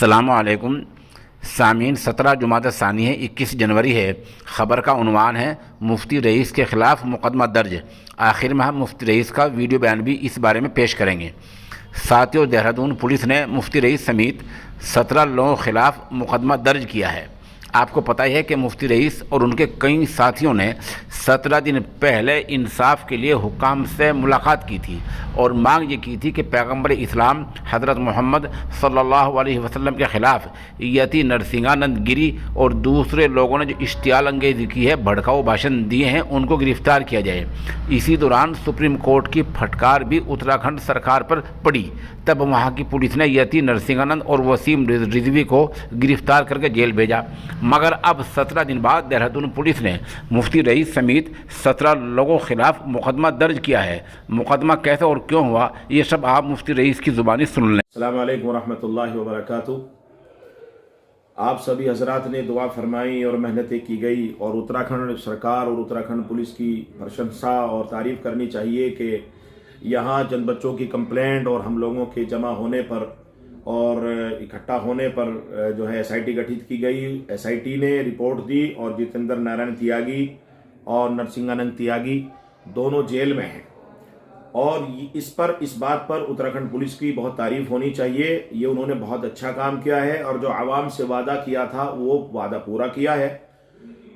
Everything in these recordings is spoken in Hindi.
अस्सलामुअलैकुम सामीन। 17 जुमादा सानी है, 21 जनवरी है। ख़बर का उन्वान है मुफ्ती रईस के ख़िलाफ़ मुकदमा दर्ज। आखिर में हम मुफ्ती रईस का वीडियो बयान भी इस बारे में पेश करेंगे। साथियों, देहरादून पुलिस ने मुफ्ती रईस समेत 17 लोगों के ख़िलाफ़ मुकदमा दर्ज किया है। आपको पता ही है कि मुफ्ती रईस और उनके कई साथियों ने 17 दिन पहले इंसाफ के लिए हुक्काम से मुलाकात की थी और मांग ये की थी कि पैगंबर इस्लाम हज़रत मोहम्मद सल्लल्लाहु अलैहि वसल्लम के ख़िलाफ़ यति नरसिंहानंद गिरी और दूसरे लोगों ने जो इश्तियाल अंगेज़ी की है, भड़काऊ भाषण दिए हैं, उनको गिरफ़्तार किया जाए। इसी दौरान सुप्रीम कोर्ट की फटकार भी उत्तराखंड सरकार पर पड़ी। तब वहाँ की पुलिस ने यति नरसिंहानंद और वसीम रिजवी को गिरफ़्तार करके जेल भेजा। मगर अब 17 दिन बाद देहरादून पुलिस ने मुफ्ती रईस समेत 17 लोगों के खिलाफ मुकदमा दर्ज किया है। मुकदमा कैसे और क्यों हुआ, ये सब आप मुफ्ती रईस की ज़ुबानी सुन लें। अस्सलामु अलैकुम वरहमतुल्लाहि वबरकातुहू। आप सभी हजरात ने दुआ फरमाई और मेहनतें की गई और उत्तराखंड सरकार और उत्तराखंड पुलिस की प्रशंसा और तारीफ़ करनी चाहिए कि यहाँ चंद बच्चों की कंप्लेंट और हम लोगों के जमा होने पर और इकट्ठा होने पर जो है एसआईटी गठित की गई। एसआईटी ने रिपोर्ट दी और जितेंद्र नारायण त्यागी और नरसिंहानंद त्यागी दोनों जेल में हैं। और इस बात पर उत्तराखंड पुलिस की बहुत तारीफ होनी चाहिए। ये उन्होंने बहुत अच्छा काम किया है और जो आवाम से वादा किया था वो वादा पूरा किया है।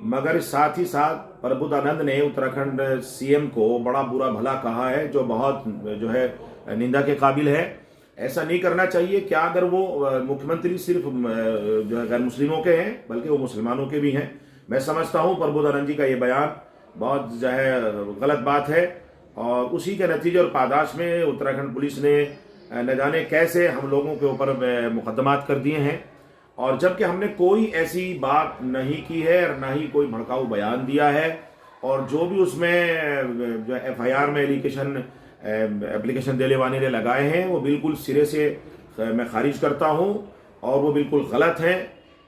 मगर साथ ही साथ प्रबुद्धानंद ने उत्तराखंड सीएम को बड़ा बुरा भला कहा है, जो बहुत जो है निंदा के काबिल है। ऐसा नहीं करना चाहिए। क्या अगर वो मुख्यमंत्री सिर्फ जो है गैर मुस्लिमों के हैं, बल्कि वो मुसलमानों के भी हैं। मैं समझता हूँ प्रबुद्धानंद जी का ये बयान बहुत जो है गलत बात है और उसी के नतीजे और पादाश में उत्तराखंड पुलिस ने न जाने कैसे हम लोगों के ऊपर मुकदमात कर दिए हैं। और जबकि हमने कोई ऐसी बात नहीं की है और ना ही कोई भड़काऊ बयान दिया है। और जो भी उसमें जो एफआईआर में एप्लीकेशन देने वाले ने लगाए हैं वो बिल्कुल सिरे से मैं खारिज करता हूं और वो बिल्कुल गलत हैं,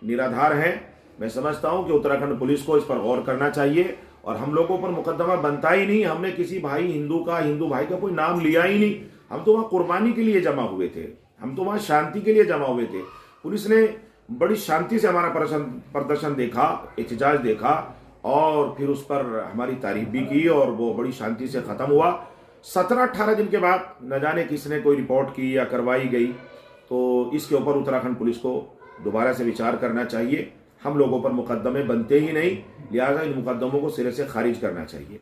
निराधार हैं। मैं समझता हूं कि उत्तराखंड पुलिस को इस पर गौर करना चाहिए और हम लोगों पर मुकदमा बनता ही नहीं। हमने किसी हिंदू भाई का कोई नाम लिया ही नहीं। हम तो वहाँ कुर्बानी के लिए जमा हुए थे, हम तो वहाँ शांति के लिए जमा हुए थे। पुलिस ने बड़ी शांति से हमारा प्रदर्शन देखा, एहतजाज देखा और फिर उस पर हमारी तारीफ भी की और वो बड़ी शांति से ख़त्म हुआ। 17-18 दिन के बाद न जाने किसने कोई रिपोर्ट की या करवाई गई, तो इसके ऊपर उत्तराखंड पुलिस को दोबारा से विचार करना चाहिए। हम लोगों पर मुकदमे बनते ही नहीं, लिहाजा इन मुकदमों को सिरे से खारिज करना चाहिए।